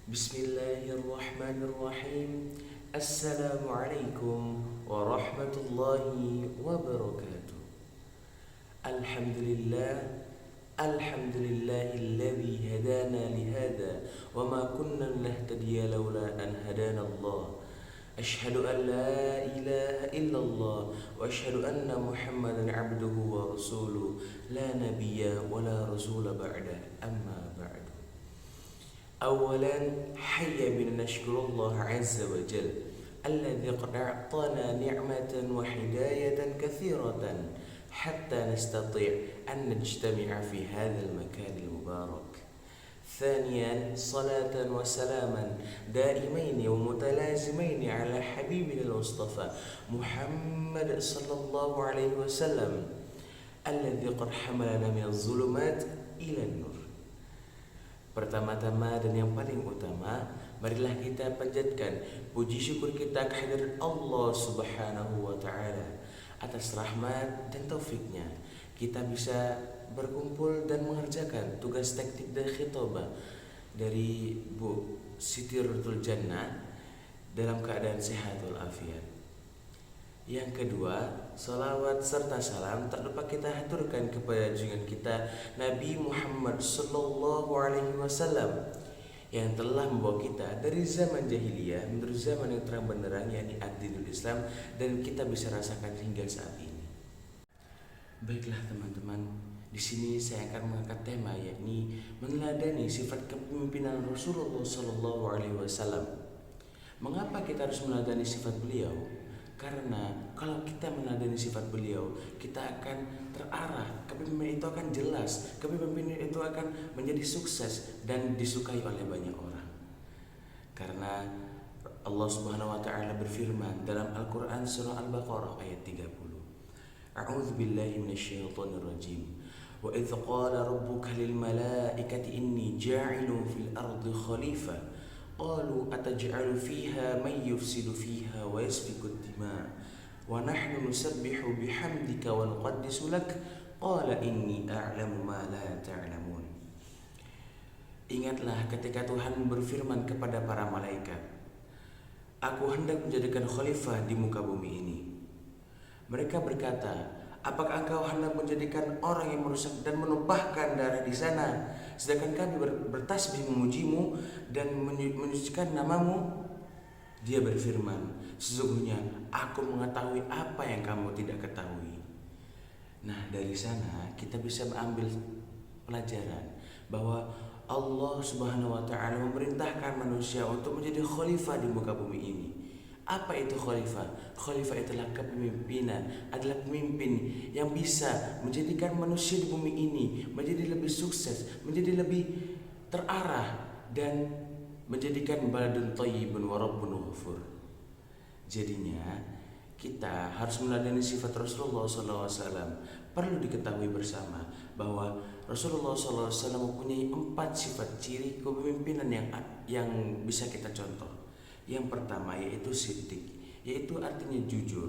Bismillahirrahmanirrahim. Assalamualaikum warahmatullahi wabarakatuh. Alhamdulillah. Alhamdulillahilladzi hadana lihada wa ma kunna linahtadiya laula an hadana Allah. Asyhadu an la ilaha illallah wa asyhadu anna Muhammadan abduhu wa rasuluh la nabiyya wa la rasula ba'da amma ba'du. أولا حي بنا نشكر الله عز وجل الذي قد أعطانا نعمة وهداية كثيرة حتى نستطيع أن نجتمع في هذا المكان المبارك. ثانيا صلاة وسلاما دائمين ومتلازمين على حبيبنا المصطفى محمد صلى الله عليه وسلم الذي قد حملنا من الظلمات إلى النور. Pertama-tama dan yang paling utama, marilah kita panjatkan puji syukur kita kehadirat Allah Subhanahu wa Ta'ala atas rahmat dan taufiknya kita bisa berkumpul dan mengerjakan tugas taktik dan khitabah dari Bu Siti Rutul Jannah dalam keadaan sehat walafiat. Yang kedua, salawat serta salam tak lupa kita haturkan kepada junjungan kita Nabi Muhammad sallallahu alaihi wasallam yang telah membawa kita dari zaman jahiliyah menuju zaman yang terang benderang, yakni ad-dinul Islam, dan kita bisa rasakan hingga saat ini. Baiklah teman-teman, di sini saya akan mengangkat tema yakni meneladani sifat kepemimpinan Rasulullah sallallahu alaihi wasallam. Mengapa kita harus meneladani sifat beliau? Karena kalau kita meneladani sifat beliau, kita akan terarah, kepemimpinan itu akan jelas, kepemimpinan itu akan menjadi sukses dan disukai oleh banyak orang. Karena Allah Subhanahu wa Ta'ala berfirman dalam Al-Quran surah Al-Baqarah ayat 30. A'udzu billahi minasyaitonir rajim. Wa idz qala rabbuka lil malaikati inni ja'ilun fil ardi khalifah qalu ataj'alu fiha man yufsidu fiha wa yasfiku ad-dima' wa nahnu nusabbihu bihamdika wa nuqaddisu lak qala inni a'lamu ma la ta'lamun. Ingatlah ketika Tuhan berfirman kepada para malaikat, aku hendak menjadikan khalifah di muka bumi ini. Mereka berkata, apakah engkau hendak menjadikan orang yang merusak dan menumpahkan darah di sana, sedangkan kami bertasbih memujimu dan menyucikan namamu? Dia berfirman, sesungguhnya aku mengetahui apa yang kamu tidak ketahui. Nah, dari sana kita bisa mengambil pelajaran bahwa Allah Subhanahu wa Ta'ala memerintahkan manusia untuk menjadi khalifah di muka bumi ini. Apa itu khalifah? Khalifah itulah kepemimpinan, adalah pemimpin yang bisa menjadikan manusia di bumi ini menjadi lebih sukses, menjadi lebih terarah, dan menjadikan baladun thayyibun wa rabbun ghafur. Jadinya kita harus meneladani sifat Rasulullah SAW. Perlu diketahui bersama bahwa Rasulullah SAW mempunyai 4 sifat ciri kepemimpinan yang bisa kita contoh. Yang pertama yaitu siddiq, yaitu artinya jujur.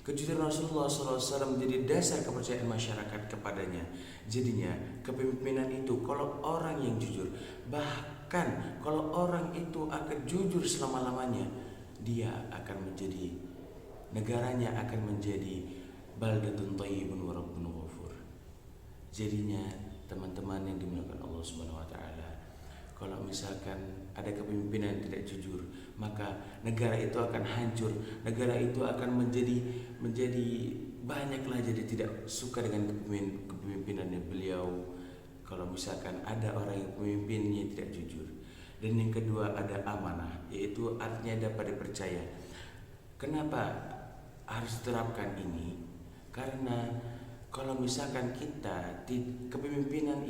Kejujuran Rasulullah SAW menjadi dasar kepercayaan masyarakat kepadanya. Jadinya kepemimpinan itu kalau orang yang jujur, bahkan kalau orang itu akan jujur selama-lamanya, dia akan menjadi, negaranya akan menjadi baldatun thayyibun wa rabbun ghafur. Jadinya teman-teman yang dimuliakan Allah Subhanahu wa Ta'ala, kalau misalkan ada kepemimpinan yang tidak jujur, maka negara itu akan hancur, negara itu akan menjadi banyaklah jadi tidak suka dengan kepemimpinannya beliau. Kalau misalkan ada orang yang pemimpinnya tidak jujur. Dan yang kedua ada amanah, yaitu artinya dapat dipercaya. Kenapa harus diterapkan ini? Karena kalau misalkan kita kepemimpinan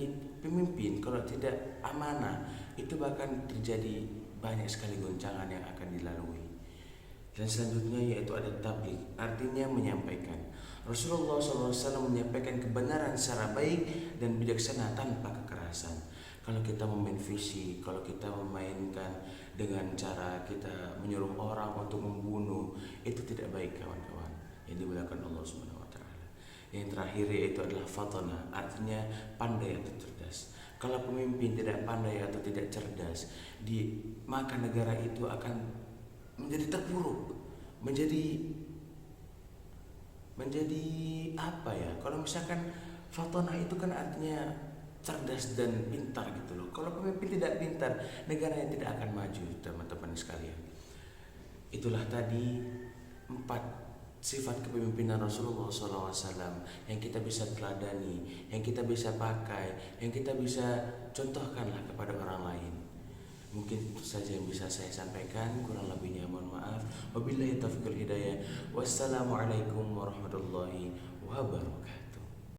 pemimpin kalau tidak amanah, itu bahkan terjadi banyak sekali goncangan yang akan dilalui. Dan selanjutnya yaitu ada tabligh, artinya menyampaikan. Rasulullah SAW menyampaikan kebenaran secara baik dan bijaksana tanpa kekerasan. Kalau kita memain visi, kalau kita memainkan dengan cara kita menyuruh orang untuk membunuh, itu tidak baik kawan-kawan yang dimuliakan Allah Subhanahu wa Ta'ala. Yang terakhir yaitu adalah fatana, artinya pandai atau cerdas. Kalau pemimpin tidak pandai atau tidak cerdas, maka negara itu akan menjadi terpuruk, menjadi apa ya? Kalau misalkan fatonah itu kan artinya cerdas dan pintar gitu loh. Kalau pemimpin tidak pintar, negaranya tidak akan maju, teman-teman sekalian. Itulah tadi 4 sifat kepemimpinan Rasulullah SAW yang kita bisa teladani, yang kita bisa pakai, yang kita bisa contohkanlah kepada orang lain. Mungkin itu saja yang bisa saya sampaikan, kurang lebihnya mohon maaf. Wabillahi taufiq wal hidayah. Wassalamualaikum warahmatullahi wabarakatuh.